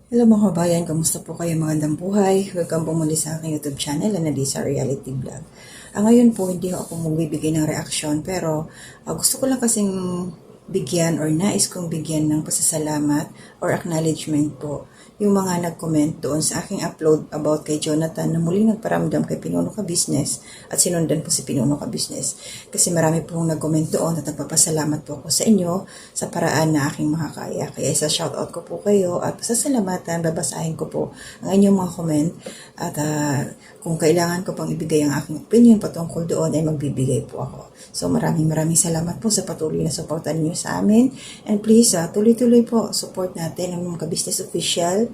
Hello mga kabayan, kamusta po kayo? Magandang buhay. Welcome po muli sa aking YouTube channel, Analisa Reality Vlog. Ngayon po, hindi ako magbibigay ng reaksyon, pero gusto ko lang kasing bigyan or nais kong bigyan ng pasasalamat or acknowledgement po yung mga nag-comment doon sa aking upload about kay Jonathan na muling nagparamdam kay Pinuno Ka Business at sinundan po si Pinuno Ka Business. Kasi marami pong nag-comment doon at nagpapasalamat po ako sa inyo sa paraan na aking makakaya. Kaya isa shoutout ko po kayo at pasasalamatan, babasahin ko po ang inyong mga comment at kung kailangan ko pang ibigay ang aking opinion patungkol doon ay magbibigay po ako. So maraming salamat po sa patuloy na suporta niyo sa amin. And please, tuloy-tuloy po support natin ang mga ka-business official,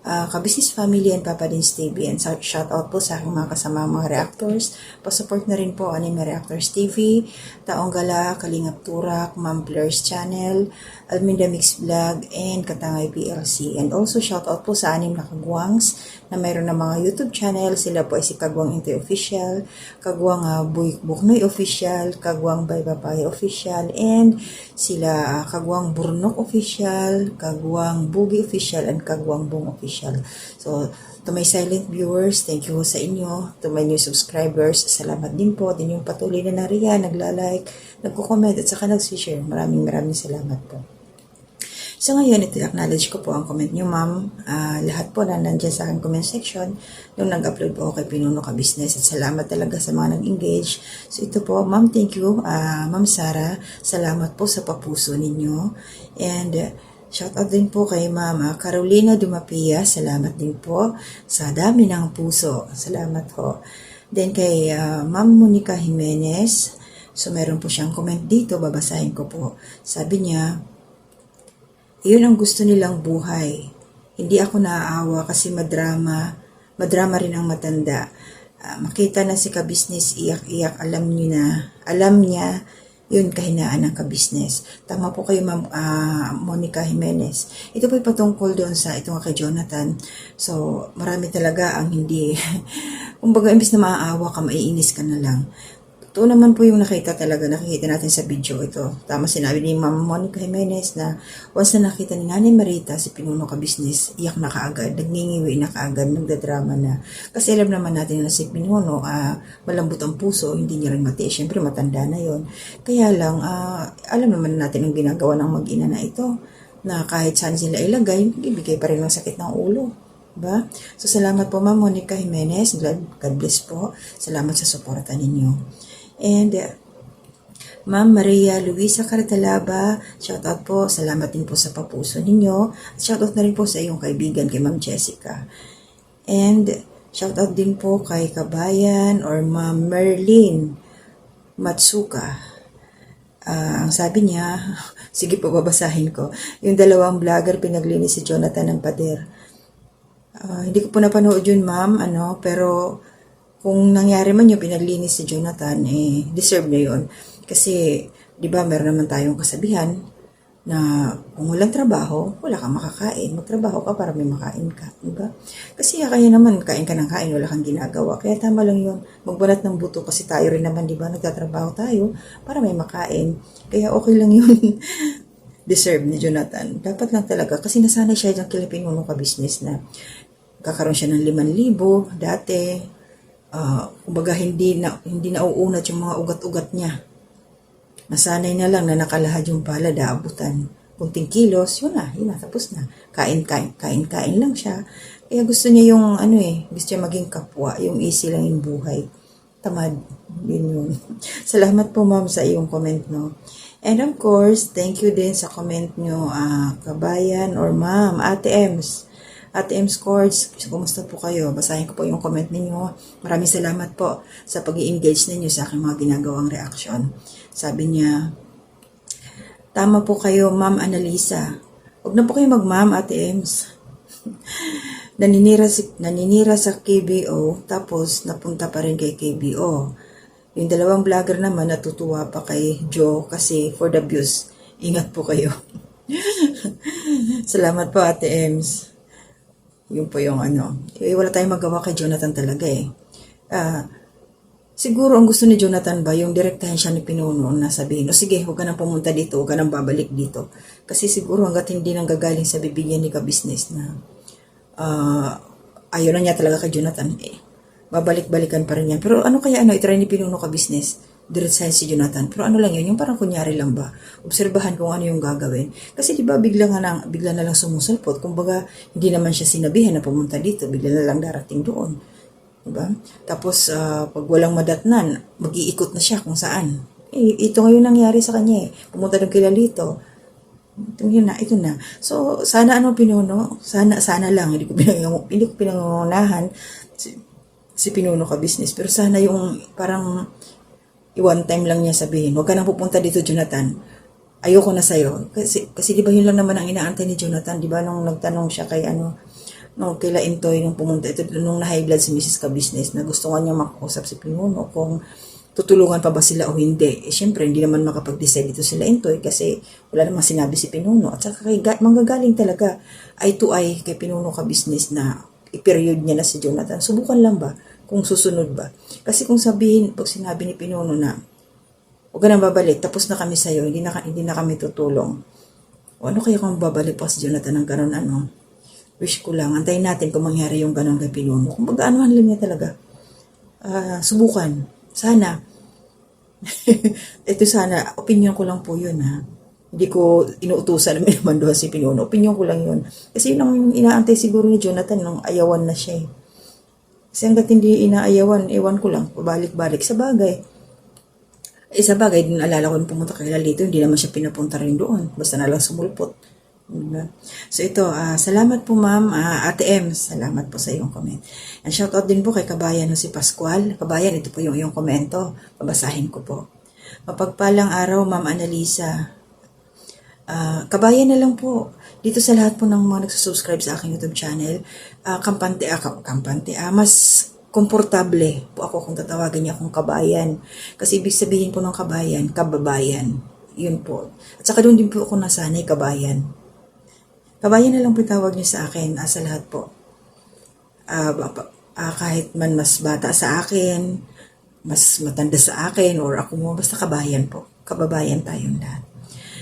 ka-business family and Papa Dins TV. And shout out po sa aking mga kasama mga reactors. Pa-support na rin po Anime Reactors TV, Taong Gala, Kalingap Turak, Ma'am Blair's Channel, Alminda Mix Vlog, and Katangay PLC. And also shout out po sa anim na kagwangs na mayroon na mga YouTube channel. Sila po ay si Kagwang Inte Official, Kagwang Buknoy Official, Kagwang Bay Papaya Official, and sila Kagwang Burnok Official, Kagwang Bugi Official, and Kagwang Bung Official. So, to my silent viewers, thank you sa inyo. To my new subscribers, salamat din po. Din yung patuloy na nariyan, nagla-like, nagko-comment, at saka nag-share. Maraming salamat po. So ngayon, ito acknowledge ko po ang comment nyo, ma'am. Lahat po na nandyan sa aking comment section nung nag-upload po ako kay Pinuno Ka Business. At salamat talaga sa mga nag-engage. So ito po, ma'am, thank you. Ma'am Sara, salamat po sa papuso ninyo. And shout out din po kay Ma'am Carolina Dumapia. Salamat din po sa dami ng puso. Salamat po. Then kay Ma'am Monica Jimenez. So meron po siyang comment dito. Babasahin ko po. Sabi niya, iyon ang gusto nilang buhay. Hindi ako naaawa kasi madrama rin ang matanda. Makita na si ka-business, iyak-iyak, alam niya, yun kahinaan ng ka-business. Tama po kayo, Ma'am Monica Jimenez. Ito po patungkol doon sa itong kay Jonathan. So, marami talaga ang hindi, kumbaga, imbis na maaawa ka, maiinis ka na lang. Ito naman po yung nakita natin sa video ito. Tama sinabi ni Ma'am Monica Jimenez na once na nakita ni Nanay Marita si Pinuno Ka Business, iyak na kaagad, nagngingiwi na kaagad, nagdadrama na. Kasi alam naman natin na si Pinuno, malambot ang puso, hindi niya rin matiis. Siyempre matanda na yon. Kaya lang, alam naman natin ang ginagawa ng mag-ina na ito, na kahit saan sila ilagay, ibigay pa rin ng sakit ng ulo. Diba? So salamat po Ma'am Monica Jimenez, God bless po. Salamat sa suporta ninyo. And Ma'am Maria Luisa Cartalaba, shoutout po, salamat din po sa papuso ninyo. Shoutout na rin po sa iyong kaibigan kay Ma'am Jessica. And shoutout din po kay Kabayan or Ma'am Merlin Matsuka. Ang sabi niya, sige po babasahin ko, yung dalawang vlogger pinaglinis si Jonathan ng pader. Hindi ko po napanood yun ma'am, pero kung nangyari man yung pinaglinis si Jonathan, deserve niya yun. Kasi, di ba, meron naman tayong kasabihan na kung walang trabaho, wala kang makakain. Magtrabaho ka para may makain ka. Di ba? Kasi kaya naman, kain ka ng kain, wala kang ginagawa. Kaya tama lang yun. Magbanat ng buto kasi tayo rin naman, di ba, nagtatrabaho tayo para may makain. Kaya okay lang yun. Deserve ni Jonathan. Dapat lang talaga. Kasi nasanay siya yung Pinuno Ka Business na kakaroon siya ng 5,000 dati. Kumbaga hindi nauunat yung mga ugat-ugat niya. Nasanay na lang na nakalahad yung palad, aabutan. Kunting kilos, yun na, tapos na. Kain lang siya. Kaya gusto niya yung, gusto niya maging kapwa, yung easy lang yung buhay. Tamad, yun. Salamat po ma'am sa iyong comment, no. And of course, thank you din sa comment nyo, Kabayan or Ma'am, Ate Ems. At M-Scores, kumusta po kayo? Basahin ko po yung comment ninyo. Maraming salamat po sa pag-i-engage ninyo sa aking mga ginagawang reaction. Sabi niya, tama po kayo, Ma'am Analisa. Huwag na po kayo mag-Ma'am, Ate Ems. naninira sa KBO, tapos napunta pa rin kay KBO. Yung dalawang vlogger naman, natutuwa pa kay Joe kasi for the views. Ingat po kayo. Salamat po, Ate Ems. Yun po yung wala tayong magawa kay Jonathan talaga siguro ang gusto ni Jonathan ba, yung direktahin siya ni Pinuno na sabihin, sige, huwag ka nang pumunta dito, huwag ka nang babalik dito. Kasi siguro hanggat hindi nang gagaling sa bibig niya ni ka-business na ayaw na niya talaga kay Jonathan, babalik-balikan pa rin yan. Pero ano kaya itry ni Pinuno ka business? Diretsahin si Jonathan. Pero ano lang yun, yung parang kunyari lang ba? Obserbahan kung ano yung gagawin. Kasi di ba bigla na lang sumusulpot. Kumbaga, hindi naman siya sinabihan na pumunta dito. Bigla na lang darating doon. Diba? Tapos, pag walang madatnan, mag-iikot na siya kung saan. Ito ngayon nangyari sa kanya. Pumunta doon kay Lalito. Ito na. So, sana Pinuno? Sana lang. Hindi ko pinangungunahan si Pinuno ka business. Pero sana yung parang one time lang niya sabihin, huwag ka nang pupunta dito, Jonathan. Ayoko na sa'yo. Kasi di ba yun lang naman ang inaantay ni Jonathan? Di ba nung nagtanong siya kay nung kila Intoy, nung pumunta, nung na-high blood si Mrs. Ka-Business, na gusto nga niya makausap si Pinuno kung tutulungan pa ba sila o hindi. Syempre, hindi naman makapag-decide dito sila Intoy kasi wala namang sinabi si Pinuno. At saka manggagaling talaga eye to eye kay Pinuno Ka-Business na i-period niya na si Jonathan. Subukan lang ba kung susunod ba? Kasi kung pag sinabi ni Pinuno na huwag ka nang babalik, tapos na kami sa'yo, hindi na kami tutulong. O ano kaya kung babalik pa si Jonathan ng ganun wish ko lang, antayin natin kung mangyari yung ganun kay Pinuno. Kung mag-aanohan lang niya talaga. Subukan. Sana. Ito sana, opinion ko lang po yun Hindi ko inuutusan na minamanduhan si Pinuno. Opinion ko lang yun. Kasi yun ang inaantay siguro ni Jonathan nung ayawan na siya Kasi hanggat hindi inaayawan, ewan ko lang, pabalik-balik sa bagay. Sa bagay, din alala ko nung pumunta kay Lalito, hindi naman siya pinapunta rin doon. Basta na lang sumulpot. Diba? So ito, salamat po ma'am, Ate M, salamat po sa iyong comment. And shoutout din po kay kabayan si Pascual. Kabayan, ito po yung iyong komento. Babasahin ko po. Mapagpalang araw, ma'am Annalisa. Kabayan na lang po. Dito sa lahat po ng mga nagsusubscribe sa aking YouTube channel, mas komportable po ako kung tatawagin niya akong kabayan. Kasi ibig sabihin po ng kabayan, kababayan. Yun po. At saka doon din po ako nasanay, kabayan. Kabayan na lang po tawag niyo sa akin, sa lahat po. Kahit man mas bata sa akin, mas matanda sa akin, or ako mo, basta kabayan po. Kababayan tayong lahat.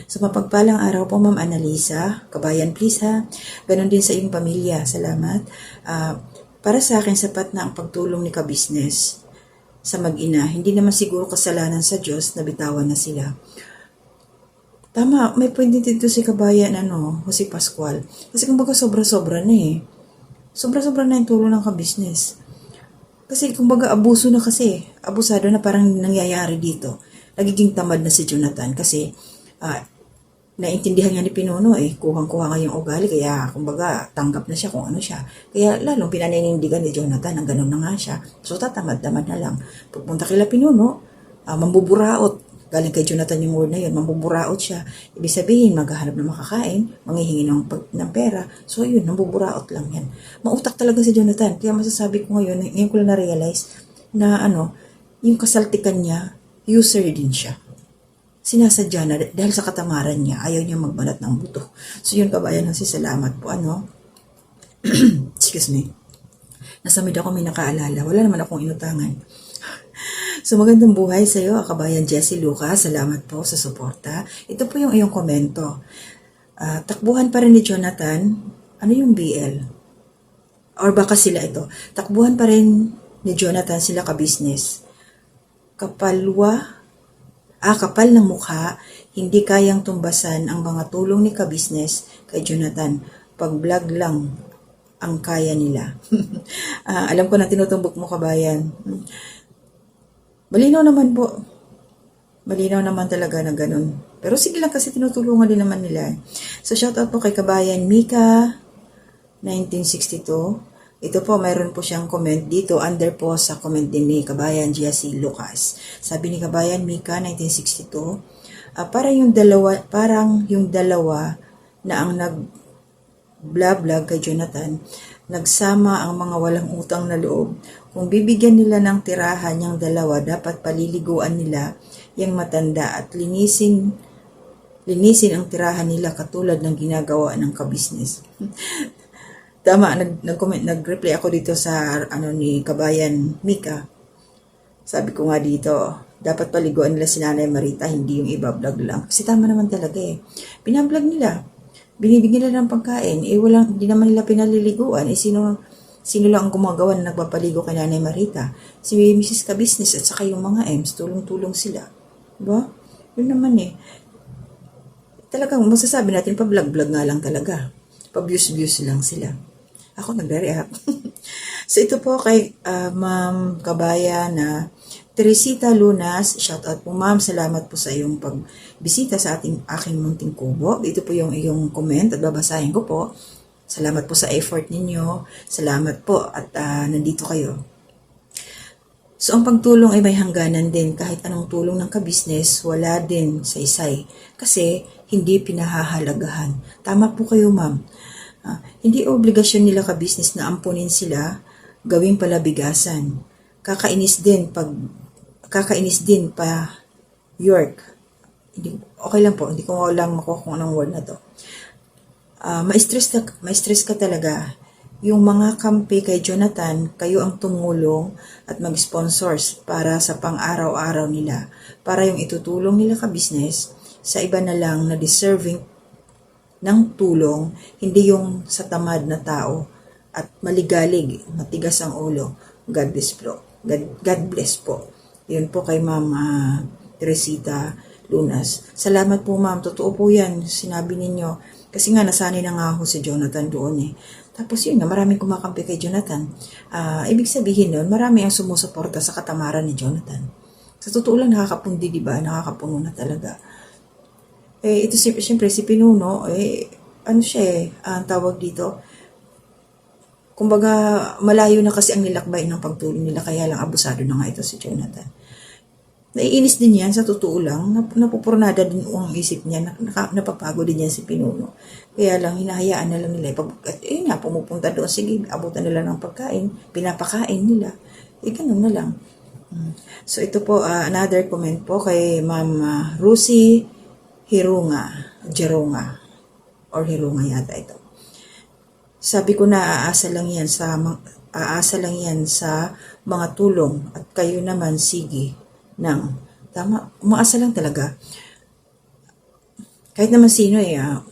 So, mapagpalang araw po, Ma'am Annalisa. Kabayan, please Ganon din sa iyong pamilya. Salamat. Para sa akin, sapat na ang pagtulong ni Ka-Business sa mag-ina. Hindi naman siguro kasalanan sa Diyos na bitawan na sila. Tama, may point din dito si Kabayan, si Pascual. Kasi kumbaga sobra-sobra na Sobra-sobra na yung tulong ng Ka-Business. Kasi kumbaga abuso na kasi. Abusado na parang nangyayari dito. Nagiging tamad na si Jonathan kasi naintindihan niya ni Pinuno kuhang-kuha nga yung ugali, kaya kumbaga tanggap na siya kung ano siya. Kaya lalong pinaninindigan ni Jonathan, ang ganun na nga siya. So tatamad-tamad na lang. Pagpunta kila Pinuno, mambuburaot. Galing kay Jonathan yung word na yun, mambuburaot siya. Ibig sabihin, maghahanap ng makakain, manghihingi ng pera. So yun, mambuburaot lang yan. Mautak talaga si Jonathan. Kaya masasabi ko ngayon ko lang na-realize na yung kasaltikan niya, user din siya. Sinasadya na dahil sa katamaran niya, ayaw niya magbanat ng buto. So yun, kabayan, salamat po. Excuse me. Nasamid ako, may nakaalala. Wala naman akong inutangan. So magandang buhay sa iyo, kabayan Jessie Lucas. Salamat po sa suporta. Ito po yung iyong komento. Takbuhan pa rin ni Jonathan. Ano yung BL? Or baka sila ito. Takbuhan pa rin ni Jonathan sila Ka-Business. Kapal ng mukha, hindi kayang tumbasan ang mga tulong ni Ka-Business kay Jonathan. Pag-vlog lang ang kaya nila. Alam ko na tinutumbok mo, kabayan. Malinaw naman po. Malinaw naman talaga na ganun. Pero sige lang kasi tinutulungan din naman nila. So shoutout po kay kabayan Mika 1962. Ito po, mayroon po siyang comment dito, under po sa comment din ni Kabayan Jessie Lucas. Sabi ni Kabayan Mika, 1962, parang yung dalawa na ang nag-vlog kay Jonathan, nagsama ang mga walang utang na loob. Kung bibigyan nila ng tirahan yung dalawa, dapat paliliguan nila yung matanda at linisin ang tirahan nila katulad ng ginagawa ng Ka-Business. Tama, nag-reply ako dito sa ni Kabayan Mika. Sabi ko nga dito, dapat paliguan nila si Nanay Marita, hindi yung iba-vlog lang. Kasi tama naman talaga Pinablog nila. binibigyan nila ng pagkain, hindi naman nila pinaliliguan, sino lang ang gumagawa na nagpapaligo kay Nanay Marita? Si Mrs. Ka-Business at saka yung mga Ems, tulong-tulong sila. Diba? Yun naman talagang masasabi natin, pa-vlog-vlog nga lang talaga. Pa-views-views lang sila. Ako nagre-react. So ito po kay Ma'am Kabaya na Teresita Lunas, shout out po ma'am, salamat po sa iyong pagbisita sa aking munting kubo. Ito po yung iyong comment at babasahin ko po. Salamat po sa effort ninyo. Salamat po at nandito kayo. So ang pagtulong ay may hangganan din. Kahit anong tulong ng kabisnes, wala din sa isay. Kasi hindi pinahahalagahan. Tama po kayo ma'am. Hindi obligasyon nila kabisnes na ampunin sila, gawing palabigasan. Kakainis din pa York. Okay lang po, hindi ko lang makuha kung anong word na to. Ma-stress ka talaga. Yung mga kampi kay Jonathan, kayo ang tumulong at mag-sponsors para sa pang-araw-araw nila. Para yung itutulong nila ka-business sa iba na lang na deserving ng tulong, hindi yung sa tamad na tao at maligalig, matigas ang ulo. God bless po. God bless po. Yun po kay Ma'am Teresita Lunas. Salamat po ma'am, totoo po yan, sinabi ninyo. Kasi nga nasanay na nga ako si Jonathan doon Tapos yun nga, maraming kumakampi kay Jonathan. Ibig sabihin nun, marami ang sumusuporta sa katamaran ni Jonathan. Sa totoo lang nakakapundi, diba? Nakakapuno na talaga. Ito siyempre si Pinuno, ano siya ang tawag dito, kumbaga malayo na kasi ang nilakbay ng pagtulong nila, kaya lang abusado na nga ito si Jonathan. Naiinis din yan, sa totoo lang, napupurnada din ang isip niya, napapagod din yan si Pinuno. Kaya lang, hinahayaan na lang nila, pumupunta doon, sige, abutan nila ng pagkain, pinapakain nila, ganun na lang. So ito po, another comment po kay Ma'am Rusi Jerunga, or Hirunga yata ito. Sabi ko na aasa lang yan sa mga tulong at kayo naman sige ng tama, umaasa lang talaga. Kahit naman sino ang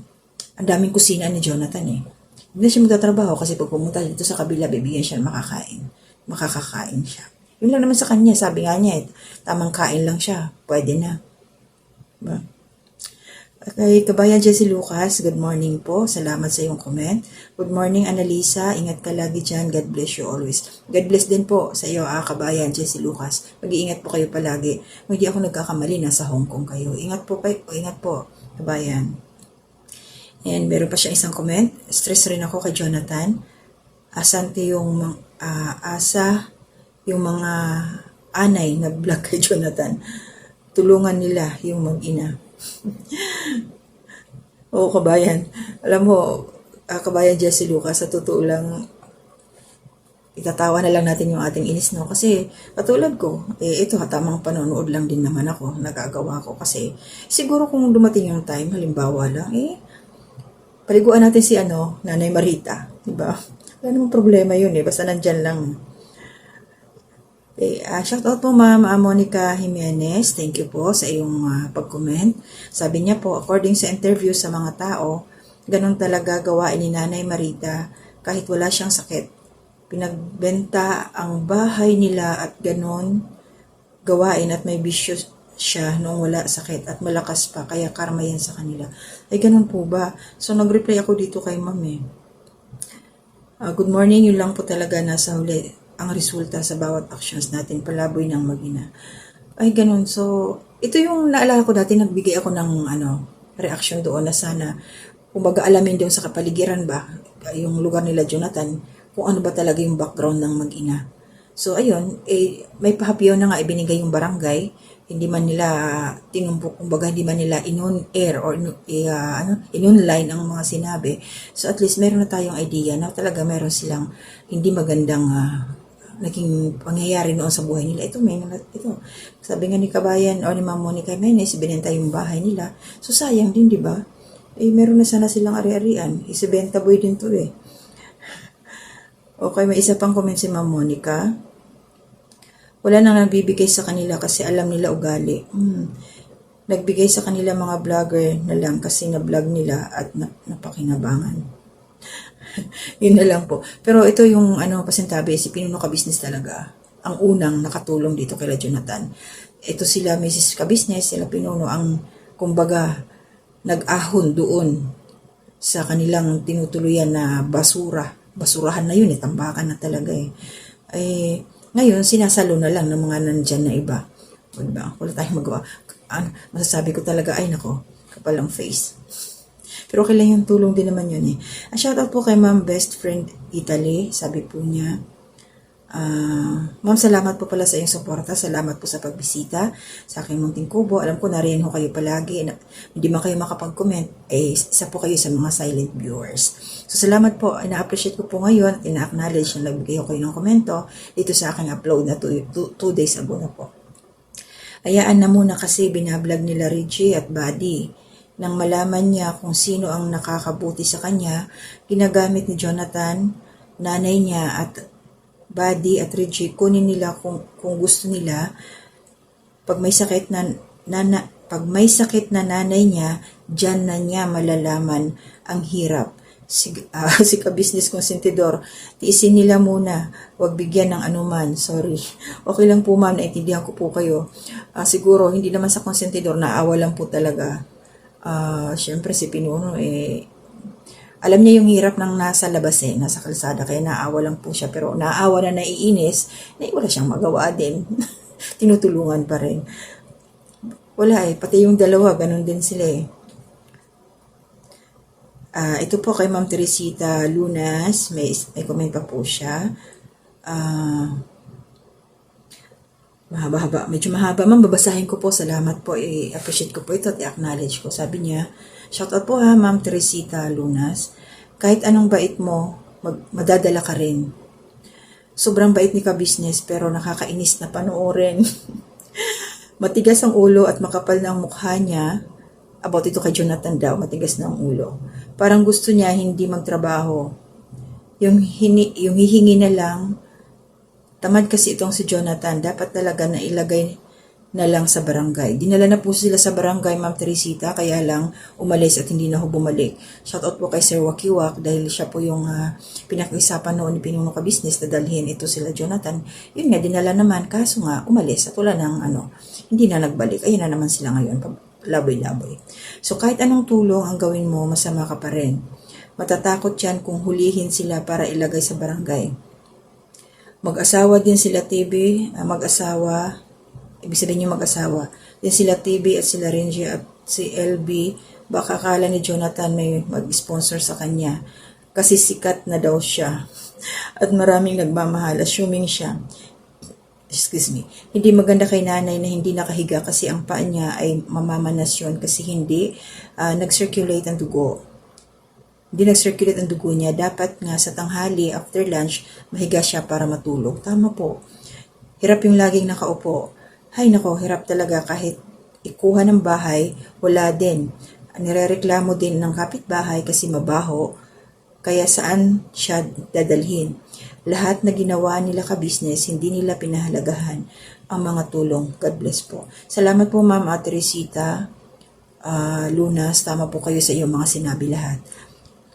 daming kusina ni Jonathan Hindi na siya magtatrabaho kasi pag pumunta dito sa kabila, bibigyan siya makakakain siya. Yun lang naman sa kanya, sabi nga niya, tamang kain lang siya, pwede na. Diba? Kay Kabayan Jessie Lucas, good morning po. Salamat sa iyong comment. Good morning, Annalisa. Ingat ka lagi dyan. God bless you always. God bless din po sa iyo, Kabayan Jessie Lucas. Mag-iingat po kayo palagi. Kung hindi ako nagkakamali, nasa Hong Kong kayo. Ingat po, Kabayan. And meron pa siya isang comment. Stress rin ako kay Jonathan. Asante yung mga anay na vlog kay Jonathan. Tulungan nila yung mag-ina. Oo, Kabayan. Alam mo, Kabayan Jessie Lucas, sa totoo lang, itatawa na lang natin yung ating inis, no? Kasi, katulad ko, ito, tamang panonood lang din naman ako, nagagawa ko. Kasi, siguro kung dumating yung time, halimbawa lang, paliguan natin si Nanay Marita. Diba? Wala namang problema yun, basta nandyan lang. Shout out po Ma'am Monica Jimenez. Thank you po sa iyong pag-comment. Sabi niya po, according sa interview sa mga tao, ganun talaga gawain ni Nanay Marita kahit wala siyang sakit. Pinagbenta ang bahay nila at ganun gawain at may bisyo siya nung wala sakit at malakas pa, kaya karma yan sa kanila. Ay ganun po ba? So nag-reply ako dito kay Ma'am good morning, yun lang po talaga nasa huli ang resulta sa bawat actions natin, palaboy ng mag-ina. Ay, ganun. So, ito yung naalala ko dati, nagbigay ako ng reaction doon na sana, kumbaga alamin doon sa kapaligiran ba, yung lugar nila Jonathan, kung ano ba talaga yung background ng mag-ina. So, ayun, may pahapyaw na nga ibinigay yung barangay, hindi man nila tinumpok, kumbaga hindi man nila in-on-air or in-online ang mga sinabi. So, at least meron na tayong idea na talaga meron silang hindi magandang naging pangyayari noon sa buhay nila. Ito, sabi nga ni Kabayan o ni Ma'am Monica Jimenez, binenta yung bahay nila. So, sayang din, di ba? Meron na sana silang ari-arian. Isibenta boy din to Okay, may isa pang comment si Ma'am Monica. Wala nang nagbibigay sa kanila kasi alam nila ugali. nagbigay sa kanila mga vlogger na lang kasi na-vlog nila at napakinabangan. Yun na lang po. Pero ito yung pasintabi, si Pinuno Ka-Business talaga. Ang unang nakatulong dito kay Jonathan. Ito sila Mrs. Ka-Business, sila Pinuno ang kumbaga nag-ahon doon sa kanilang tinutuluyan na basura. Basurahan na yun, tambakan na talaga ngayon, sinasalo na lang ng mga nandyan na iba. Diba? Wala tayong magawa. Masasabi ko talaga, ay nako, kapalang face. Pero kailan yung tulong din naman yun Shoutout po kay Ma'am Best Friend Italy. Sabi po niya, Ma'am, salamat po pala sa iyong suporta. Salamat po sa pagbisita sa aking munting kubo. Alam ko nariyan ho kayo palagi. Hindi man kayo makapag-comment, isa po kayo sa mga silent viewers. So, salamat po. Ina-appreciate ko po ngayon at ina-acknowledge na nagbigay ko kayo ng komento dito sa aking upload na 2 days ago na po. Hayaan na muna kasi binablog nila Reggie at Buddy. Nang malaman niya kung sino ang nakakabuti sa kanya, ginagamit ni Jonathan, nanay niya at Buddy at Reggie, kunin nila kung gusto nila. Pag may sakit na nanay niya, diyan na niya malalaman ang hirap. Si Ka-Business Consentidor, tiisin nila muna, wag bigyan ng anuman. Sorry. Okay lang po ma'am, naintindihan ko po kayo. Siguro, hindi naman sa Consentidor, naawa lang po talaga. Siyempre si Pinuno, alam niya yung hirap ng nasa labas nasa kalsada, kaya naawa lang po siya. Pero naawa na naiinis, wala siyang magawa din. Tinutulungan pa rin. Wala pati yung dalawa, ganun din sila ito po kay Ma'am Teresita Lunas, may comment pa po siya. Mahaba-haba, medyo mahaba. Ma'am, babasahin ko po. Salamat po. I-appreciate ko po ito at i-acknowledge ko. Sabi niya, shoutout po Ma'am Teresita Lunas. Kahit anong bait mo, madadala ka rin. Sobrang bait ni Ka-Business pero nakakainis na panoorin. Matigas ang ulo at makapal na ang mukha niya. About ito kay Jonathan daw, matigas na ang ulo. Parang gusto niya hindi magtrabaho. Yung hihingi na lang, tamad kasi itong si Jonathan, dapat talaga na ilagay na lang sa barangay. Dinala na po sila sa barangay, Ma'am Teresita, kaya lang umalis at hindi na ho bumalik. Shoutout po kay Sir Wakiwak dahil siya po yung pinag-isapan noon ni Pinuno Ka-Business na dalhin ito sila Jonathan. Yun nga, dinala naman, kaso nga umalis at wala ng hindi na nagbalik. Ayun na naman sila ngayon, laboy-laboy. So kahit anong tulong ang gawin mo, masama ka pa rin. Matatakot yan kung hulihin sila para ilagay sa barangay. Mag-asawa din sila TV, ibig sabihin yung mag-asawa. Din sila TV at sila Renji at si LB, baka akala ni Jonathan may mag-sponsor sa kanya. Kasi sikat na daw siya. At maraming nagmamahal, assuming siya. Hindi maganda kay nanay na hindi nakahiga kasi ang paa niya ay mamamanasyon kasi hindi nag-circulate ang dugo. Hindi nag-circulate ang dugo niya. Dapat nga sa tanghali, after lunch, mahiga siya para matulog. Tama po. Hirap yung laging nakaupo. Hay nako, hirap talaga kahit ikuha ng bahay, wala din. Nirereklamo din ng kapitbahay kasi mabaho. Kaya saan siya dadalhin? Lahat na ginawa nila Ka-Business, hindi nila pinahalagahan ang mga tulong. God bless po. Salamat po Ma'am Teresita Lunas. Tama po kayo sa iyong mga sinabi lahat.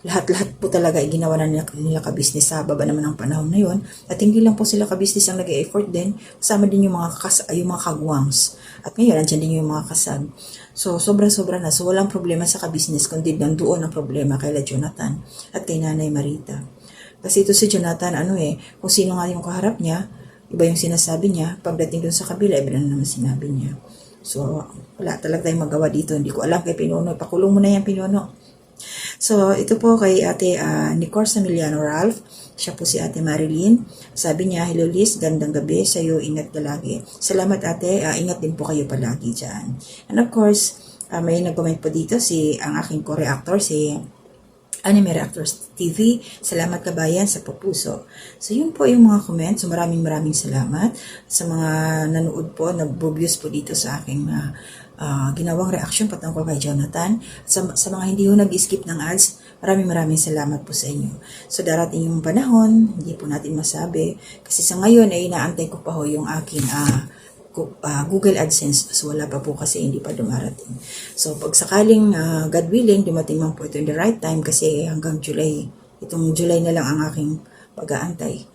Lahat po talaga ay ginawa na nila Ka-Business sa baba naman ng panahon na yon. At hindi lang po sila Ka-Business ang nag-e-effort din. Kasama din yung mga kagwangs. At ngayon, andyan din yung mga kasag. So, sobra-sobra na. So, walang problema sa Ka-Business, kundi nandoon ang problema kay Jonathan at kay Nanay Marita. Kasi ito si Jonathan, kung sino nga yung kaharap niya, iba yung sinasabi niya. Pagdating dun sa kabila, iba na naman sinabi niya. So, wala talaga tayong magawa dito. Hindi ko alam kay Pinuno. Pakulong mo na yan, Pinuno. So, ito po kay Ate Nicor Samiliano Ralph. Siya po si Ate Marilyn. Sabi niya, hello Liz, gandang gabi. Sa'yo, ingat ka lagi. Salamat ate, ingat din po kayo palagi dyan. And of course, may nag-comment po dito ang aking co-reactor, si Anime Reactors TV. Salamat kabayan sa pupuso. So, yun po yung mga comments. So, maraming salamat sa mga nanood po, nag-views po dito sa aking ginawang reaction patungkol kay Jonathan. Sa mga hindi ho nag-skip ng ads, maraming salamat po sa inyo. So, darating yung panahon, hindi po natin masabi. Kasi sa ngayon ay inaantay ko pa ho yung aking Google AdSense. So wala pa po kasi hindi pa dumarating. So pag sakaling God willing, dumating man po ito in the right time kasi hanggang July, itong July na lang ang aking pag-aantay.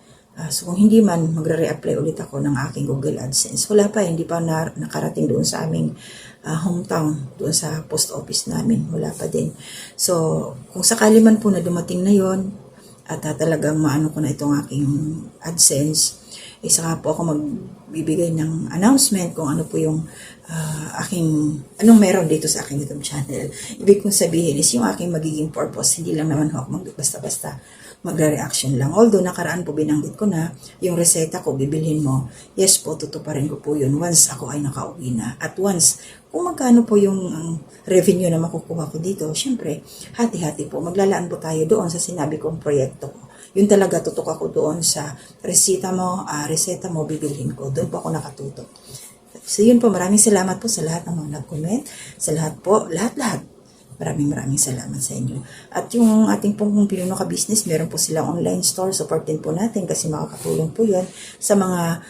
So kung hindi man, magre-reapply ulit ako ng aking Google AdSense. Wala pa, hindi pa nakarating doon sa aming hometown, doon sa post office namin. Wala pa din. So kung sakali man po na dumating na yon at talagang maano ko na itong aking AdSense, saka po ako magbibigay ng announcement kung ano po yung anong meron dito sa aking YouTube channel. Ibig kong sabihin is yung aking magiging purpose, hindi lang naman ako basta-basta magre-reaction lang. Although nakaraan po binanggit ko na yung reseta ko, bibilhin mo. Yes po, tutuparin ko po yun once ako ay nakauwi na. At once, kung magkano po yung revenue na makukuha ko dito, syempre, hati-hati po. Maglalaan po tayo doon sa sinabi kong proyekto ko. Yun talaga, tutok ako doon sa reseta mo, bibilhin ko. Doon po ako nakatutok. So yun po, maraming salamat po sa lahat ng mga nag-comment. Sa lahat po, lahat-lahat. Maraming salamat sa inyo. At yung ating pong Pinuno Ka Business, meron po silang online store. Supportin po natin kasi makakatulong po yun sa mga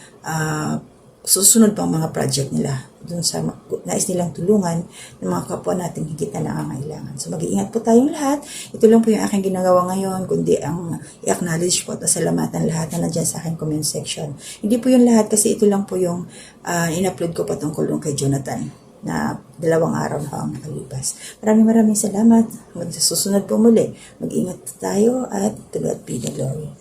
susunod pang mga project nila. Doon sa nais nilang tulungan ng mga kapwa natin higit na nangangailangan. So mag-iingat po tayong lahat. Ito lang po yung aking ginagawa ngayon, kundi ang i-acknowledge po at salamatan lahat na nandyan sa aking comment section. Hindi po yung lahat kasi ito lang po yung in-upload ko patungkol doon kay Jonathan na 2 araw na ang nakalipas. Maraming salamat. Hanggang sa susunod po muli. Mag-ingat tayo at to God be the glory.